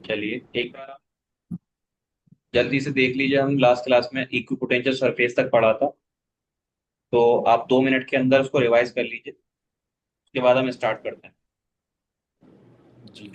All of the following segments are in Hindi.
चलिए एक बार आप जल्दी से देख लीजिए। हम लास्ट क्लास में इक्विपोटेंशियल सरफेस तक पढ़ा था, तो आप 2 मिनट के अंदर उसको रिवाइज कर लीजिए। उसके बाद हम स्टार्ट करते हैं। जी।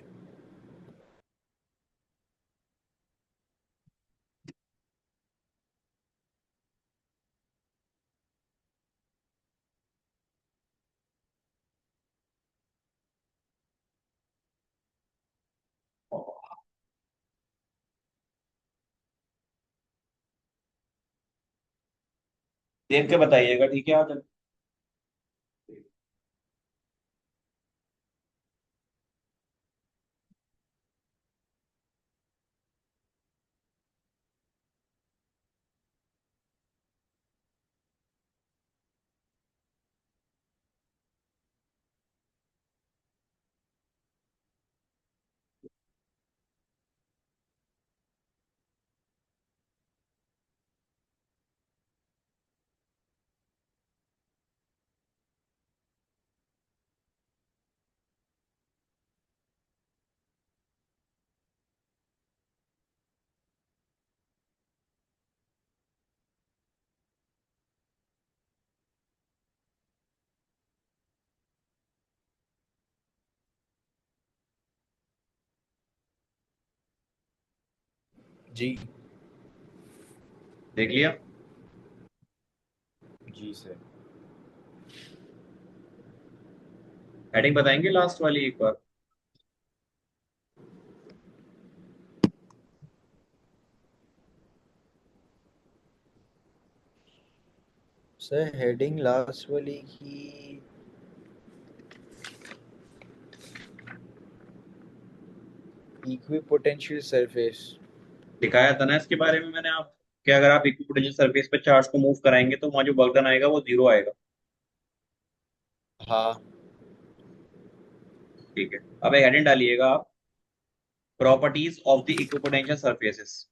देख के बताइएगा, ठीक है आप जल्दी। जी। देख लिया। जी सर। हेडिंग बताएंगे लास्ट वाली एक बार। सर हेडिंग लास्ट वाली की इक्विपोटेंशियल सरफेस। दिखाया था ना इसके बारे में मैंने आप, कि अगर आप इक्विपोटेंशियल सरफेस पे चार्ज को मूव कराएंगे तो वहाँ जो वर्क डन आएगा वो जीरो आएगा। हाँ। ठीक है, अब एक हेडिंग डालिएगा आप, properties of the equipotential surfaces.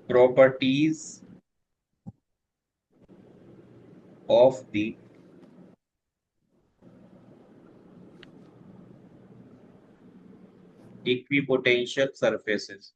Properties of the equipotential surfaces.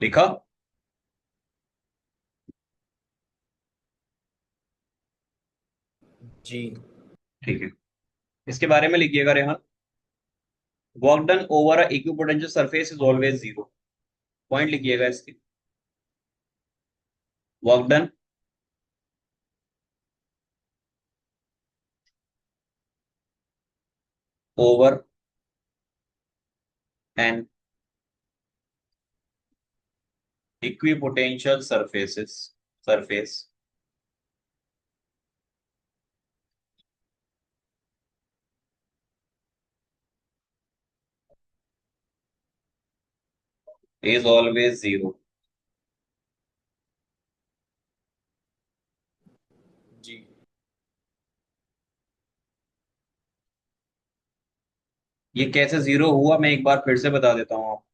लिखा? जी। ठीक है, इसके बारे में लिखिएगा Rehan. Work done over a equipotential surface is always zero. Point लिखिएगा इसके। Work done over an equipotential surface is always zero. जी। ये कैसे जीरो हुआ मैं एक बार फिर से बता देता हूँ आप।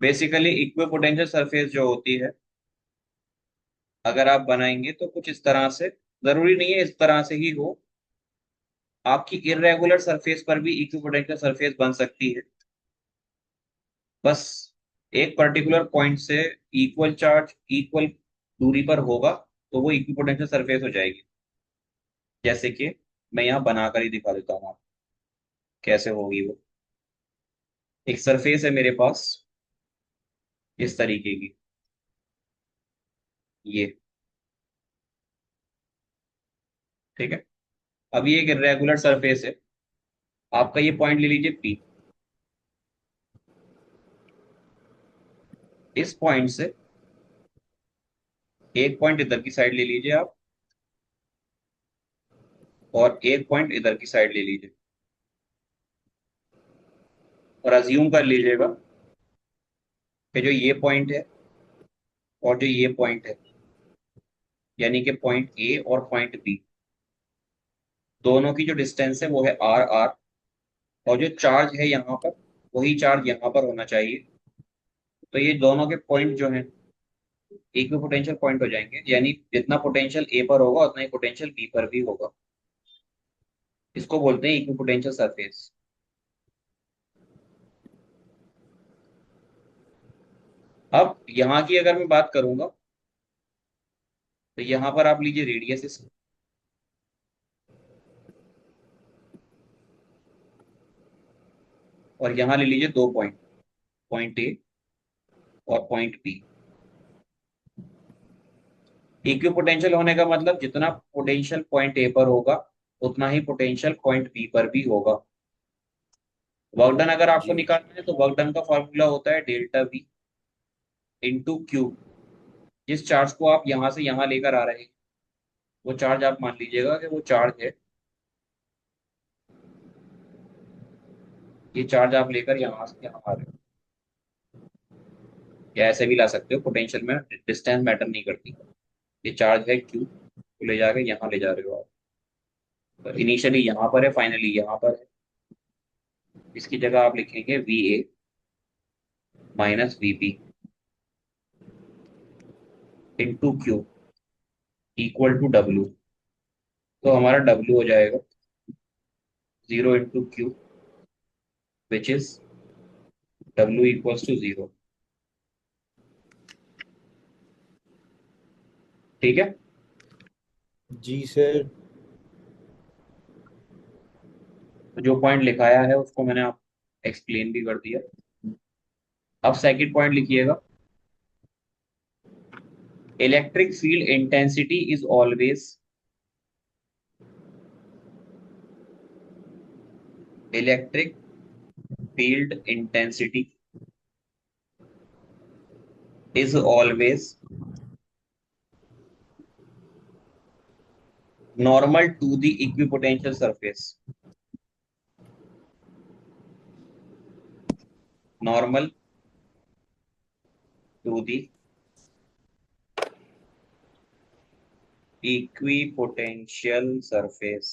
बेसिकली इक्विपोटेंशियल सरफेस जो होती है, अगर आप बनाएंगे तो कुछ इस तरह से, जरूरी नहीं है इस तरह से ही हो, आपकी इरेगुलर सरफेस पर भी इक्विपोटेंशियल सरफेस बन सकती है। बस एक पर्टिकुलर पॉइंट से इक्वल चार्ज इक्वल दूरी पर होगा तो वो इक्विपोटेंशियल सरफेस हो जाएगी। जैसे कि मैं यहाँ बनाकर ही दिखा देता हूँ आपको कैसे होगी वो। एक सरफेस है मेरे पास इस तरीके की, ये। ठीक है, अब ये एक इरेगुलर सरफेस है। आपका ये पॉइंट ले लीजिए पी। इस पॉइंट से एक पॉइंट इधर की साइड ले लीजिए आप। और एक पॉइंट इधर की साइड ले लीजिए, और अज्यूम कर लीजिएगा कि जो ये पॉइंट है और जो ये पॉइंट है, यानी कि पॉइंट ए और पॉइंट बी, दोनों की जो डिस्टेंस है वो है आर आर, और जो चार्ज है यहाँ पर वही चार्ज यहाँ पर होना चाहिए। तो ये दोनों के पॉइंट जो हैं इक्विपोटेंशियल पॉइंट हो जाएंगे, यानी जितना पोटेंशियल ए पर होगा उतना ही पोटेंशियल बी पर भी होगा। इसको बोलते हैं इक्विपोटेंशियल सरफेस। अब यहाँ की अगर मैं बात करूंगा तो यहाँ पर आप लीजिए रेडियस इसकी, और यहाँ ले लीजिए दो पॉइंट, पॉइंट ए और पॉइंट बी। इक्विपोटेंशियल होने का मतलब जितना पोटेंशियल पॉइंट ए पर होगा उतना ही पोटेंशियल पॉइंट बी पर भी होगा। वर्क डन अगर आपको जी। निकालना है तो वर्क डन का फॉर्मूला होता है डेल्टा वी इंटू क्यू। जिस चार्ज को आप यहाँ से यहाँ लेकर आ रहे हैं वो चार्ज आप मान लीजिएगा कि वो चार्ज है, ये चार्ज आप लेकर यहाँ से यहाँ आ रहे हो, या ऐसे भी ला सकते हो, पोटेंशियल में डिस्टेंस मैटर नहीं करती। ये चार्ज है क्यू, तो ले जाके यहाँ ले जा रहे हो आप। तो इनिशियली यहाँ पर है, फाइनली यहाँ पर है। इसकी जगह आप लिखेंगे V A minus V B into Q equal to W. तो हमारा डब्ल्यू हो जाएगा 0 into Q, which is W equals to 0। ठीक है। जी सर। तो जो पॉइंट लिखाया है उसको मैंने आप एक्सप्लेन भी कर दिया। अब सेकंड पॉइंट लिखिएगा, electric field intensity is always, electric field intensity is always normal to the equipotential surface, normal to the equipotential surface.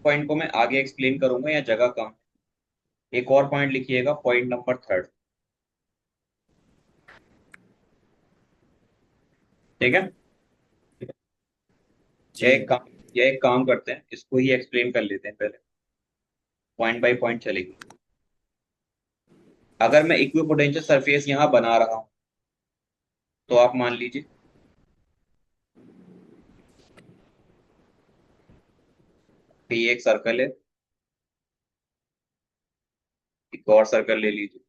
Point को मैं आगे एक्सप्लेन करूंगा, या जगह कम। एक और पॉइंट लिखिएगा, पॉइंट नंबर थर्ड। ठीक है। यह जी। एक काम यह एक काम करते हैं, इसको ही एक्सप्लेन कर लेते हैं पहले, पॉइंट बाय पॉइंट चलेगी। अगर मैं इक्विपोटेंशियल सरफेस यहाँ बना रहा हूं तो आप मान लीजिए कि ये एक सर्कल है, एक और सर्कल ले लीजिए।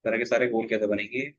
इस तरह के सारे गोल कैसे बनेंगे?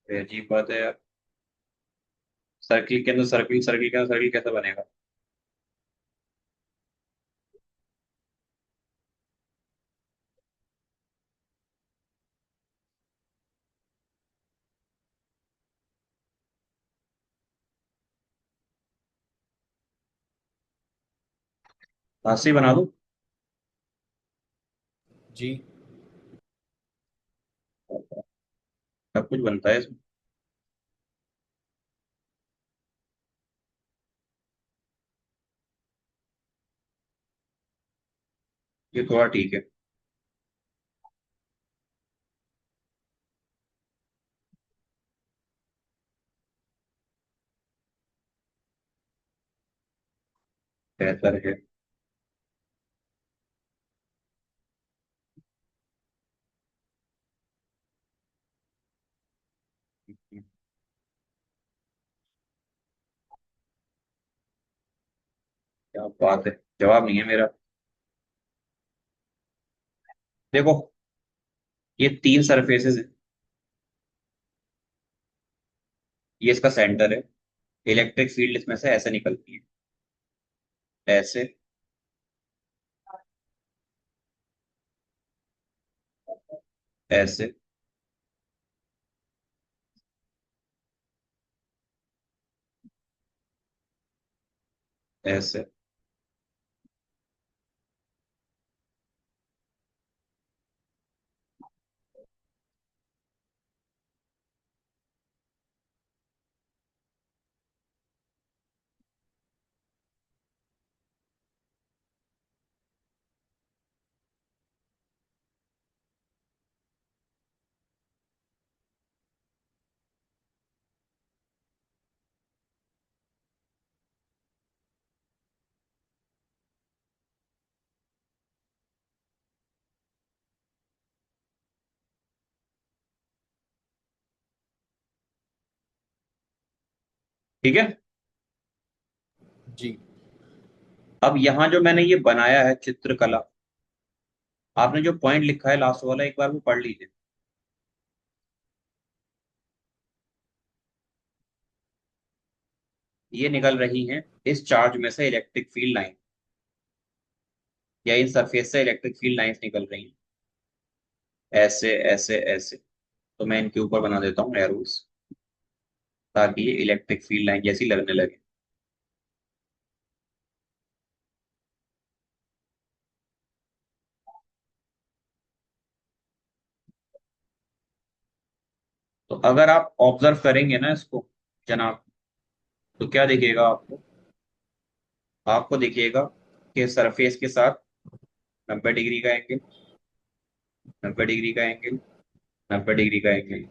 ये अजीब बात है यार। सर्किल के अंदर सर्किल, सर्किल के अंदर सर्किल कैसे बनेगा? राशि बना दूं? जी। सब कुछ बनता है इसमें। ये थोड़ा ठीक है। बेहतर है। क्या बात है। जवाब नहीं है मेरा। देखो, ये तीन सरफेसेस हैं। ये इसका सेंटर है। इलेक्ट्रिक फील्ड इसमें से ऐसे निकलती है। ऐसे। ऐसे। ऐसे। ठीक है। जी अब यहाँ जो मैंने ये बनाया है चित्रकला, आपने जो पॉइंट लिखा है लास्ट वाला, एक बार वो पढ़ लीजिए। ये निकल रही हैं इस चार्ज में से इलेक्ट्रिक फील्ड लाइन, या इन सरफेस से इलेक्ट्रिक फील्ड लाइंस निकल रही हैं। ऐसे ऐसे ऐसे। तो मैं इनके ऊपर बना देता हूँ एरोस, ताकि ये इलेक्ट्रिक फील्ड लाइन जैसी लगने लगे। तो अगर आप ऑब्जर्व करेंगे ना इसको जनाब, तो क्या दिखेगा आपको? आपको दिखेगा कि सरफेस के साथ 90 डिग्री का एंगल, 90 डिग्री का एंगल, 90 डिग्री का एंगल,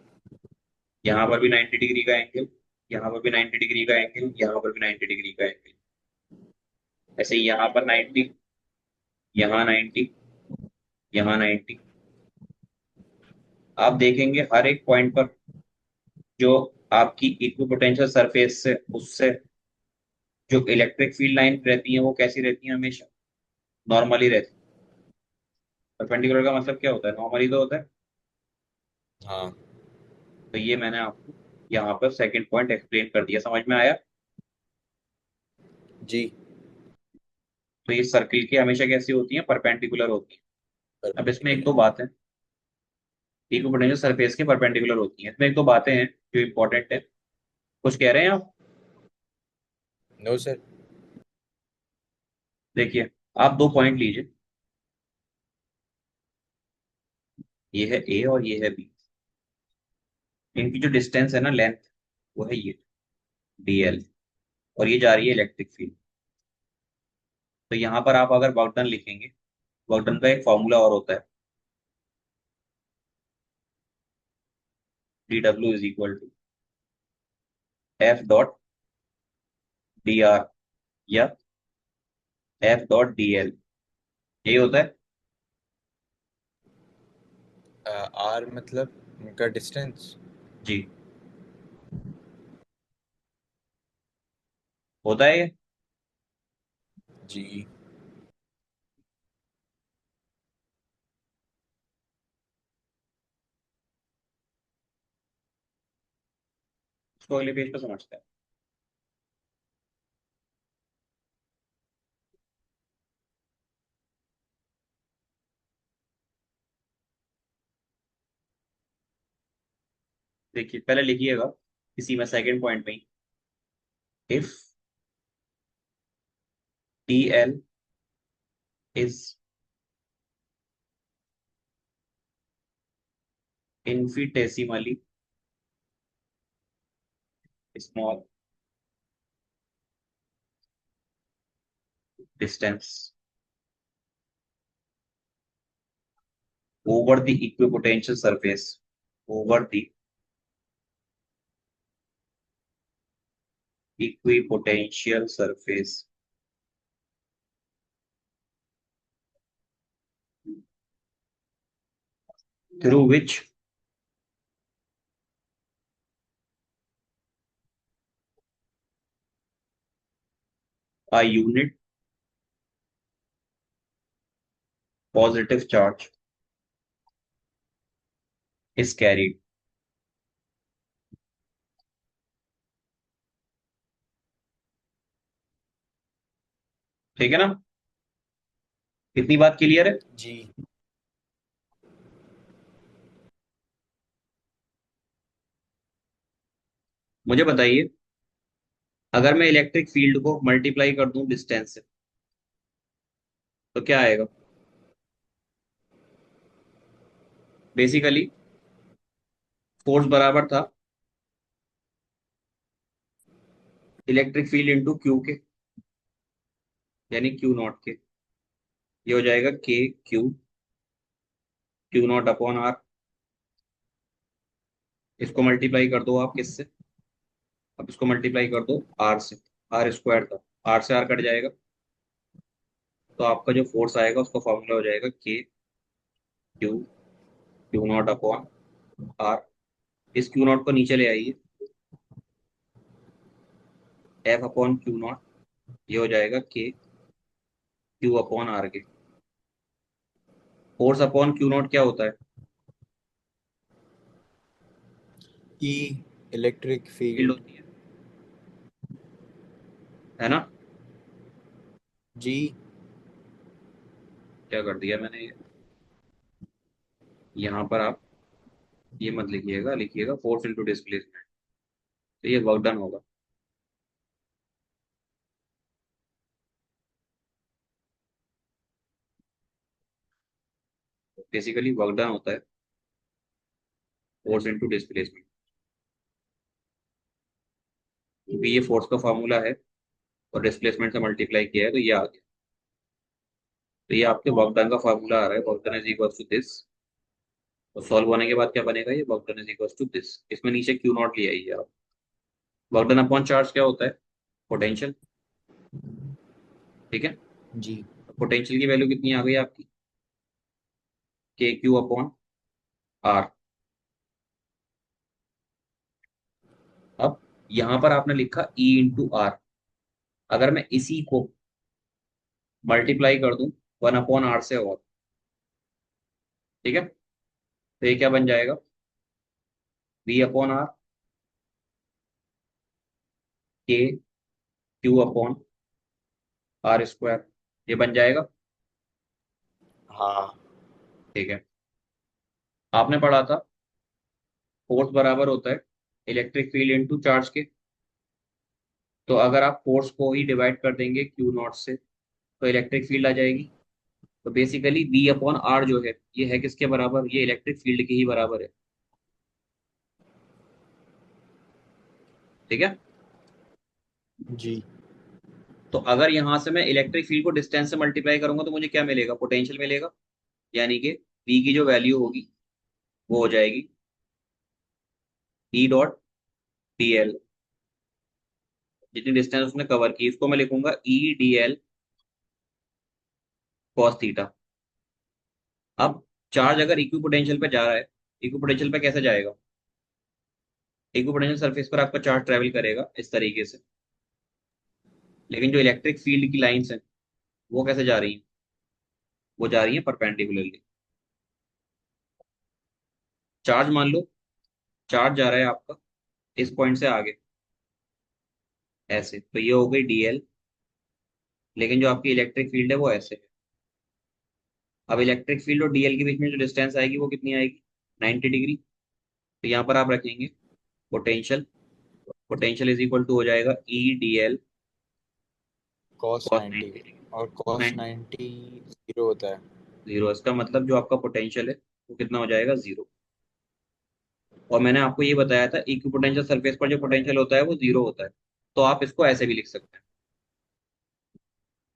यहाँ पर भी 90 डिग्री का एंगल, यहाँ पर भी 90 डिग्री का एंगल, यहाँ पर भी 90 डिग्री का एंगल। ऐसे ही यहाँ पर 90, यहाँ 90, यहाँ 90। आप देखेंगे हर एक पॉइंट पर जो आपकी इक्विपोटेंशियल सरफेस से उससे जो इलेक्ट्रिक फील्ड लाइन रहती है वो कैसी रहती है? हमेशा नॉर्मली रहती है। परपेंडिकुलर का मतलब क्या होता है? नॉर्मली तो होता है। हाँ। तो ये मैंने आपको यहाँ पर सेकंड पॉइंट एक्सप्लेन कर दिया, समझ में आया? जी। तो ये सर्किल की हमेशा कैसी होती है? परपेंडिकुलर होती है। अब इसमें एक परपेंडिकुलर। दो बात है, इक्विपोटेंशियल सरफेस के परपेंडिकुलर होती हैं। इसमें एक दो बातें हैं जो इंपॉर्टेंट है। कुछ कह रहे हैं आप? No sir. देखिए, आप दो पॉइंट लीजिए। ये है ए और ये है बी। इनकी जो डिस्टेंस है ना, लेंथ, वो है ये डीएल। और ये जा रही है इलेक्ट्रिक फील्ड। तो यहाँ पर आप अगर वर्क डन लिखेंगे, वर्क डन का एक फॉर्मूला और होता है, D W is equal to F dot D R, या एफ डॉट डी एल। यही होता है। आर मतलब उनका डिस्टेंस। जी, होता है ये। जी। इसको अगले पेज पे समझते हैं। देखिए, पहले लिखिएगा इसी में सेकंड पॉइंट में ही, if d l is infinitesimally small distance over the equipotential surface, over the equipotential surface through which a unit positive charge is carried। ठीक है ना? इतनी बात क्लियर है? जी। मुझे बताइए, अगर मैं इलेक्ट्रिक फील्ड को मल्टीप्लाई कर दूं डिस्टेंस से तो क्या आएगा? बेसिकली फोर्स बराबर था इलेक्ट्रिक फील्ड इंटू क्यू के, यानी क्यू नॉट के। ये हो जाएगा K Q, Q naught upon R. इसको मल्टीप्लाई कर दो आप किससे? अब इसको मल्टीप्लाई कर दो आर से। आर स्क्वायर था, आर से आर कट जाएगा, तो आपका जो फोर्स आएगा उसका फॉर्मूला हो जाएगा K Q, Q naught upon R. इस क्यू नॉट को नीचे ले आइए, एफ अपॉन क्यू नॉट। ये हो जाएगा के क्यू अपॉन आर के। फोर्स अपॉन क्यू नॉट क्या होता है? ई, इलेक्ट्रिक फील्ड फील्ड। होती है ना? जी। क्या कर दिया मैंने ये? यहाँ पर आप ये मत लिखिएगा, लिखिएगा फोर्स इंटू डिस्प्लेसमेंट। तो ये वर्क डन होगा। बेसिकली वर्क डन होता है फोर्स इंटू डिस्प्लेसमेंट, क्योंकि ये फोर्स का फॉर्मूला है और डिस्प्लेसमेंट से मल्टीप्लाई किया है तो ये आ गया। तो ये आपके वर्क डन का फॉर्मूला आ रहा है, work done is equal to this. और सॉल्व होने के बाद क्या बनेगा? ये work done is equal to this. इसमें नीचे क्यू नॉट ले आइए आप। वर्क डन अपॉन चार्ज क्या होता है? पोटेंशियल। ठीक है? जी। पोटेंशियल की वैल्यू कितनी आ गई आपकी? के क्यू अपॉन आर। अब यहां पर आपने लिखा ई इंटू आर। अगर मैं इसी को मल्टीप्लाई कर दूं 1/r से, और ठीक है, तो ये क्या बन जाएगा? वी अपॉन आर के क्यू अपॉन आर स्क्वायर। ये बन जाएगा। हाँ। ठीक है? आपने पढ़ा था फोर्स बराबर होता है इलेक्ट्रिक फील्ड इंटू चार्ज के। तो अगर आप फोर्स को ही डिवाइड कर देंगे क्यू नॉट से तो इलेक्ट्रिक फील्ड आ जाएगी। तो बेसिकली वी अपॉन आर जो है ये है किसके बराबर? ये इलेक्ट्रिक फील्ड के ही बराबर है। ठीक है? जी। तो अगर यहां से मैं इलेक्ट्रिक फील्ड को डिस्टेंस से मल्टीप्लाई करूंगा तो मुझे क्या मिलेगा? पोटेंशियल मिलेगा। यानी कि वी की जो वैल्यू होगी वो हो जाएगी ई डॉट डी एल। जितनी डिस्टेंस उसने कवर की इसको मैं लिखूंगा ई डी एल कॉस थीटा। अब चार्ज अगर इक्विपोटेंशियल पे जा रहा है, इक्विपोटेंशियल पे कैसे जाएगा? इक्विपोटेंशियल सरफेस पर आपका चार्ज ट्रेवल करेगा इस तरीके से, लेकिन जो इलेक्ट्रिक फील्ड की लाइंस हैं वो कैसे जा रही हैं? वो जा रही हैं परपेंडिकुलरली। चार्ज मान लो, चार्ज जा रहा है आपका इस पॉइंट से आगे ऐसे, तो ये हो गई डीएल। लेकिन जो आपकी इलेक्ट्रिक फील्ड है वो ऐसे है। अब इलेक्ट्रिक फील्ड और डीएल के बीच में जो डिस्टेंस आएगी वो कितनी आएगी? 90 डिग्री। तो यहाँ पर आप रखेंगे potential. Potential is equal to हो जाएगा E D L cos cos 90। 90 degree. और कॉस कॉस 90 90 जीरो होता है। जीरो। इसका मतलब जो आपका पोटेंशियल है वो कितना हो जाएगा? जीरो। और मैंने आपको ये बताया था इक्विपोटेंशियल सरफेस पर जो पोटेंशियल होता है वो जीरो होता है। तो आप इसको ऐसे भी लिख सकते हैं।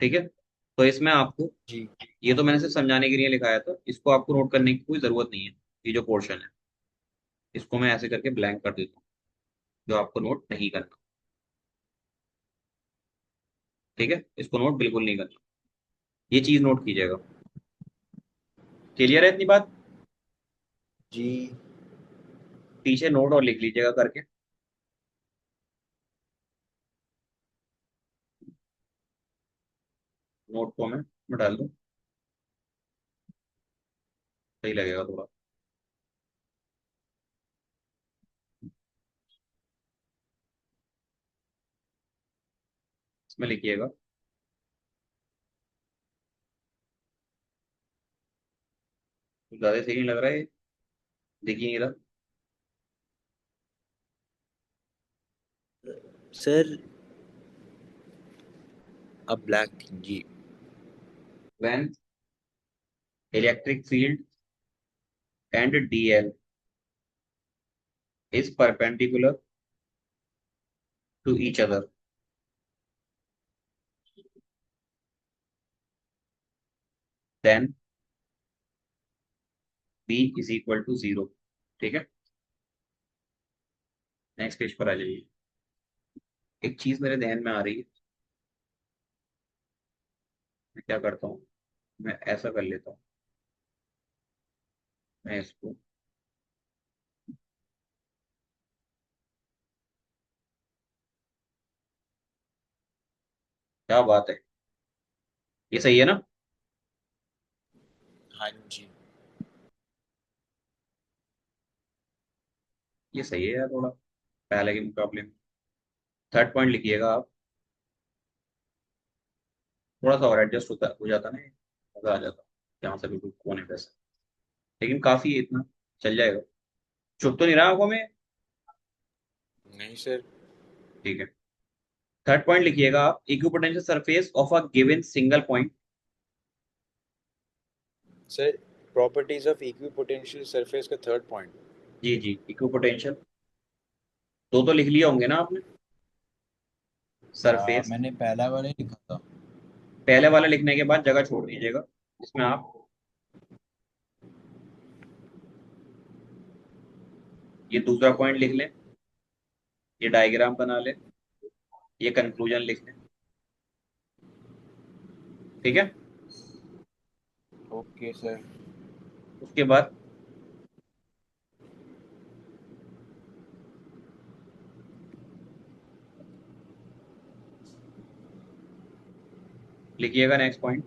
ठीक है? तो इसमें आपको, जी। ये तो मैंने सिर्फ समझाने के लिए लिखाया था, इसको आपको नोट करने की कोई जरूरत नहीं है। ये जो पोर्शन है इसको मैं ऐसे करके ब्लैंक कर देता हूँ, जो आपको नोट नहीं करना। ठीक है, इसको नोट बिल्कुल नहीं करना, ये चीज नोट कीजिएगा। क्लियर है इतनी बात? जी। पीछे नोट और लिख लीजिएगा करके। नोट को मैं डाल दूँ, सही लगेगा थोड़ा। इसमें लिखिएगा, कुछ ज्यादा सही नहीं लग रहा है ये, देखिए नहीं रहा। सर अब ब्लैक थिंग जी। When electric field and DL is perpendicular to each other, then B is equal to zero. ठीक है, नेक्स्ट पेज पर आ जाइए। एक चीज मेरे ध्यान में आ रही है, मैं क्या करता हूँ, मैं ऐसा कर लेता हूँ, मैं इसको, क्या बात है, ये सही है ना? हाँ जी। ये सही है यार, थोड़ा पहले के मुकाबले में। थर्ड पॉइंट लिखिएगा आप, थोड़ा सा और एडजस्ट होता हो जाता ना, मजा आ जाता यहाँ से बिल्कुल कोने पे से। लेकिन काफी है इतना, चल जाएगा। चुप तो नहीं रहा आंखों में? नहीं सर। ठीक है, थर्ड पॉइंट लिखिएगा आप, equipotential surface of a given single point. Sir properties of equipotential surface का थर्ड पॉइंट। जी जी, इक्विपोटेंशियल दो तो लिख लिए होंगे ना आपने, सरफेस। मैंने पहला वाला ही लिखा था। पहले वाला लिखने के बाद जगह छोड़ दीजिएगा, इसमें आप ये दूसरा पॉइंट लिख लें, ये डायग्राम बना लें, ये कंक्लूजन लिख लें। ठीक है, ओके सर। उसके बाद लिखिएगा next point,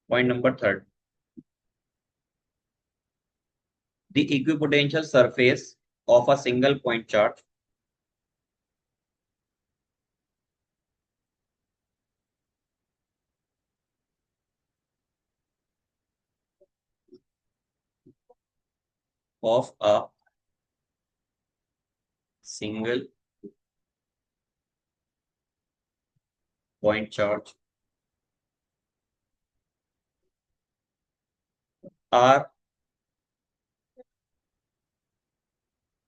point number third, the equipotential surface of a single point charge of a single point charge are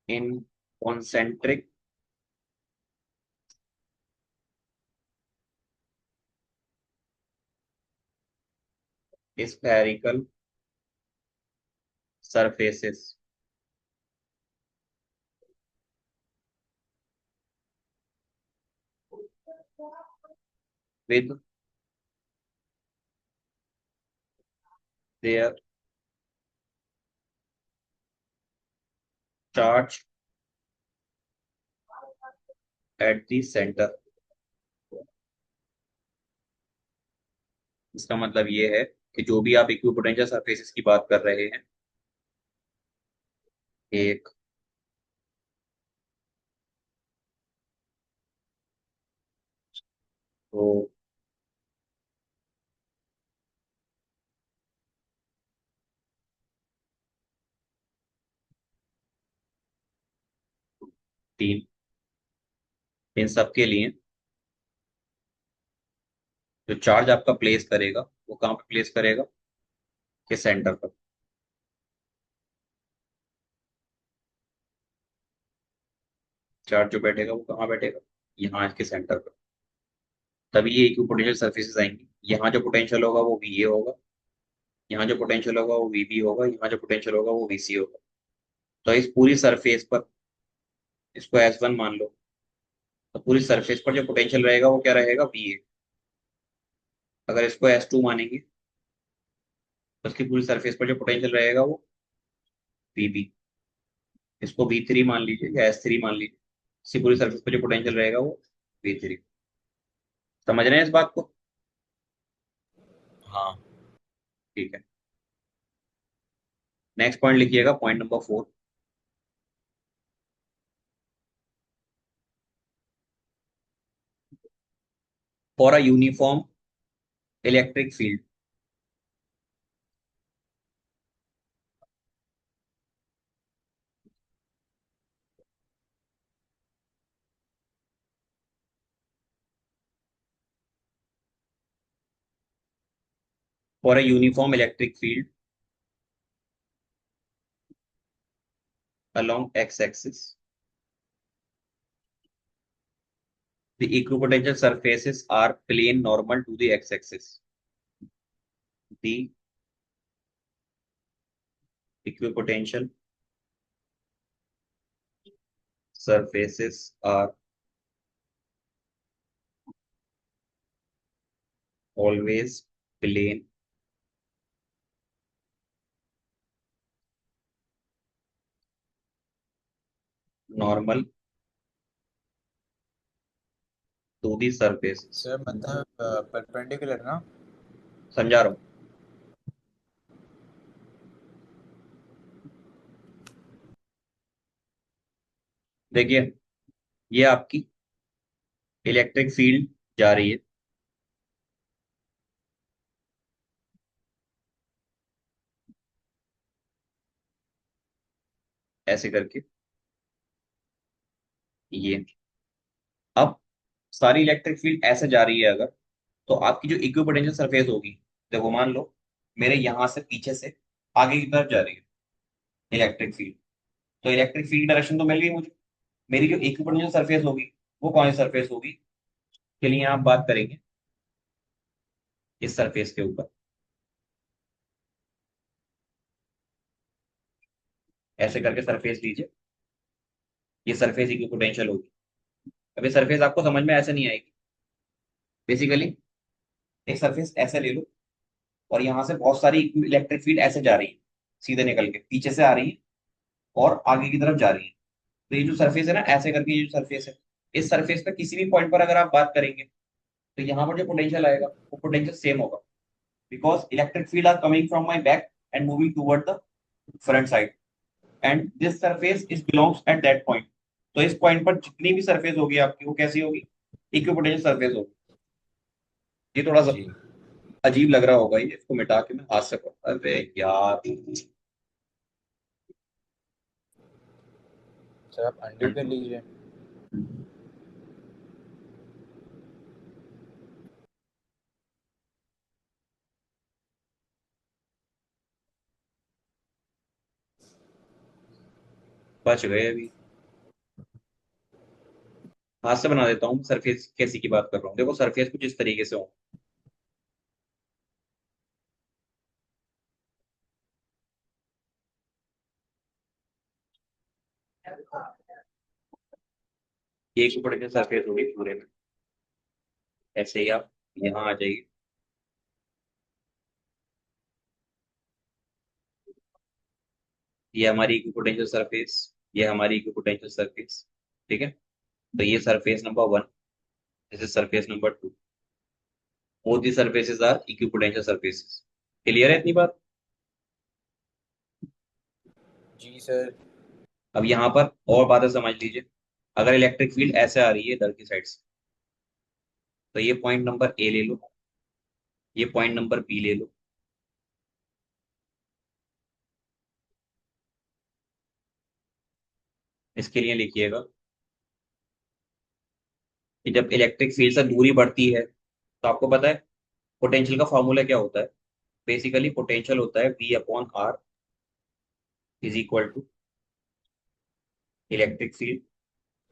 in concentric spherical surfaces with their charge at the center। इसका मतलब ये है कि जो भी आप इक्विपोटेंशियल सरफेसेस की बात कर रहे हैं, एक, दो, तीन, इन सब के लिए जो चार्ज आपका प्लेस करेगा वो कहाँ पे प्लेस करेगा, के सेंटर पर। चार्ज जो बैठेगा वो कहाँ बैठेगा, यहाँ इसके सेंटर पर, तभी ये इक्विपोटेंशियल सर्फेसेस आएंगी। यहाँ जो पोटेंशियल होगा वो वी ए होगा, यहाँ जो पोटेंशियल होगा वो वी बी होगा, यहाँ जो पोटेंशियल होगा वो वी सी होगा। तो इस पूरी सरफेस पर, इसको एस वन मान लो, तो पूरी सरफेस पर जो पोटेंशियल रहेगा वो क्या रहेगा, वी ए। अगर इसको एस टू मानेंगे तो उसकी पूरी सरफेस पर जो पोटेंशियल रहेगा वो वी बी। इसको वी थ्री मान लीजिए या एस थ्री मान लीजिए, इसकी पूरी सरफेस पर जो पोटेंशियल रहेगा वो वी थ्री। समझ रहे हैं इस बात को? हाँ। ठीक है। नेक्स्ट पॉइंट लिखिएगा, point number 4। For a uniform electric field, for a uniform electric field along x-axis, the equipotential surfaces are plane normal to the x-axis. The equipotential surfaces are always plane normal to the surfaces. Sir मतलब परपेंडिकुलर ना? समझा रहा हूँ। देखिए, ये आपकी इलेक्ट्रिक फील्ड जा रही है ऐसे करके, ये अब सारी इलेक्ट्रिक फील्ड ऐसे जा रही है अगर, तो आपकी जो इक्विपोटेंशियल सरफेस होगी, देखो मान लो मेरे यहां से पीछे से आगे की तरफ जा रही है इलेक्ट्रिक फील्ड, तो इलेक्ट्रिक फील्ड डायरेक्शन तो मिल गई मुझे। मेरी जो इक्विपोटेंशियल सरफेस होगी वो कौन सी सरफेस होगी, के लिए आप बात करेंगे इस सरफेस के ऊपर, ऐसे करके सरफेस लीजिए, ये सरफेस इक्विपोटेंशियल होगी। अब ये सरफेस आपको समझ में ऐसे नहीं आएगी। बेसिकली एक सरफेस ऐसे ले लो और यहाँ से बहुत सारी इलेक्ट्रिक फील्ड ऐसे जा रही है, सीधे निकल के पीछे से आ रही है और आगे की तरफ जा रही है। तो ये जो सरफेस है ना, ऐसे करके ये जो सरफेस है, इस सरफेस पे किसी भी पॉइंट पर अगर आप बात करेंगे तो यहाँ पर जो पोटेंशियल आएगा वो पोटेंशियल सेम होगा, because electric field are coming from my back and moving toward the front side, and this surface is belongs at that point. तो इस पॉइंट पर जितनी भी सरफेस होगी आपकी वो कैसी होगी, इक्विपोटेंशियल सरफेस होगी। ये थोड़ा सा जी अजीब लग रहा होगा, ये इसको मिटा के मैं हाथ से अरे यार। सर, आप अंडू कर लीजिए। बच गए अभी। हाथ से बना देता हूँ, सरफेस कैसी की बात कर रहा हूँ, देखो सरफेस कुछ इस तरीके से हो। ये इक्विपोटेंशियल सरफेस होगी पूरे में, ऐसे ही आप यहाँ आ जाइए। ये हमारी इक्विपोटेंशियल सरफेस, ये हमारी इक्विपोटेंशियल सरफेस, ठीक है। तो ये surface number 1, this is surface number 2। Both the surfaces are equipotential surfaces. Clear है इतनी बात? जी सर। अब यहाँ पर और बातें समझ लीजिए। अगर इलेक्ट्रिक फील्ड ऐसे आ रही है इधर की साइड से, तो ये पॉइंट नंबर ए ले लो, ये पॉइंट नंबर बी ले लो। इसके लिए लिखिएगा कि जब इलेक्ट्रिक फील्ड से दूरी बढ़ती है तो आपको पता है पोटेंशियल का फॉर्मूला क्या होता है। बेसिकली पोटेंशियल होता है V upon R is equal to electric field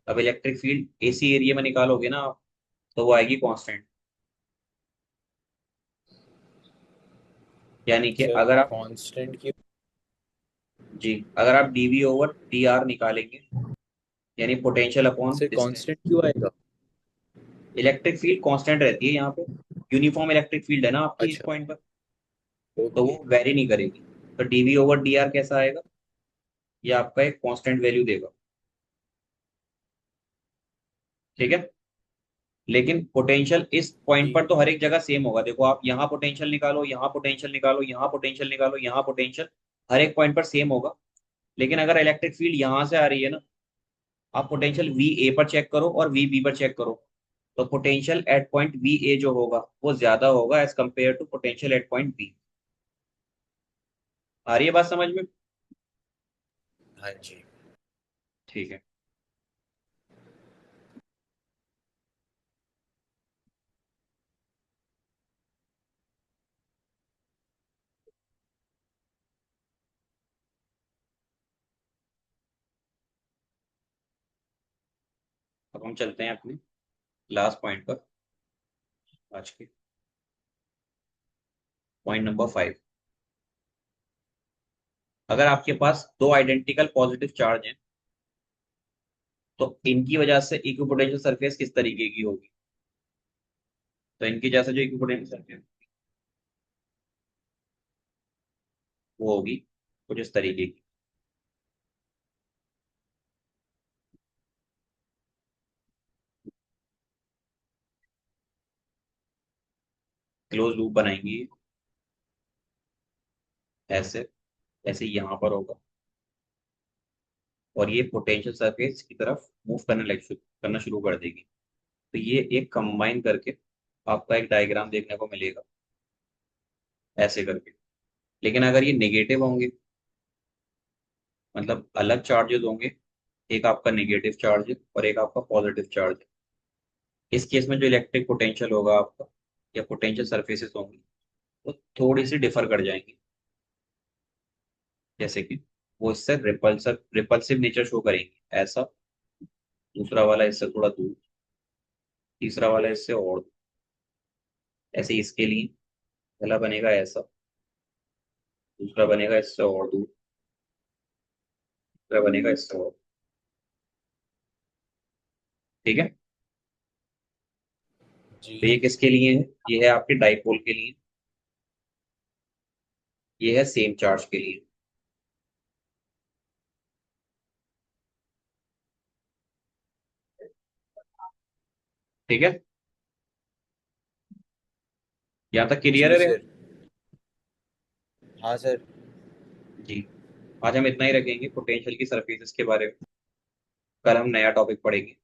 अब इलेक्ट्रिक फील्ड एसी एरिया में निकालोगे ना आप, तो वो आएगी कांस्टेंट। यानी कि सर अगर आप, कांस्टेंट की। जी, अगर आप डीवी ओवर डी आर निकालेंगे, यानी potential upon sir distance, constant क्यों आएगा? इलेक्ट्रिक फील्ड कांस्टेंट रहती है यहाँ पे। यूनिफॉर्म इलेक्ट्रिक फील्ड है ना आपकी इस अच्छा। पॉइंट पर, तो ओके। वो वेरी नहीं करेगी। तो डीवी ओवर डी आर कैसा आएगा, ये आपका एक कांस्टेंट वैल्यू देगा। ठीक है। लेकिन पोटेंशियल इस पॉइंट जी। पर तो हर एक जगह सेम होगा। देखो आप यहाँ पोटेंशियल निकालो, यहाँ पोटेंशियल निकालो, यहाँ पोटेंशियल निकालो, यहाँ पोटेंशियल, हर एक पॉइंट पर सेम होगा। लेकिन अगर इलेक्ट्रिक फील्ड यहाँ से आ रही है ना, आप पोटेंशियल वी ए पर चेक करो और वी बी पर चेक करो, तो potential at point V A जो होगा वो ज्यादा होगा as compare to potential at point B. आ रही है बात समझ में? हाँ जी। ठीक है। अब हम चलते हैं अपने लास्ट पॉइंट पर, आज के पॉइंट नंबर 5। अगर आपके पास दो आइडेंटिकल पॉजिटिव चार्ज हैं, तो इनकी वजह से इक्विपोटेंशियल सरफेस किस तरीके की होगी? तो इनकी जैसे जो इक्विपोटेंशियल सरफेस वो होगी कुछ इस तरीके की। क्लोज लूप बनाएंगी ऐसे, ऐसे यहाँ पर होगा, और ये पोटेंशियल सरफेस की तरफ मूव करना शुरू कर देगी। तो ये एक कंबाइन करके आपका एक डायग्राम देखने को मिलेगा, ऐसे करके। लेकिन अगर ये नेगेटिव होंगे, मतलब अलग चार्जेस होंगे, एक आपका नेगेटिव चार्ज है और एक आपका पॉजिटिव चार्ज है, इस केस में जो इलेक्ट्रिक पोटेंशियल होगा आपका, या पोटेंशियल सरफेसेस होंगी, वो थोड़ी सी डिफर कर जाएंगी। जैसे कि वो इससे रिपल्सिव रिपल्सिव नेचर शो करेंगी, ऐसा। दूसरा वाला इससे थोड़ा दूर, तीसरा वाला इससे और दूर। ऐसे इसके लिए पहला बनेगा ऐसा, दूसरा बनेगा इससे और दूर, तीसरा बनेगा इससे और। ठीक है। जी। तो ये किसके लिए है? ये है आपके डाइपोल के लिए, ये है सेम चार्ज के लिए। ठीक है। यहाँ तक क्लियर जी है? सर। हाँ सर। जी। आज हम इतना ही रखेंगे पोटेंशियल की सरफेसेस के बारे में। कल हम नया टॉपिक पढ़ेंगे।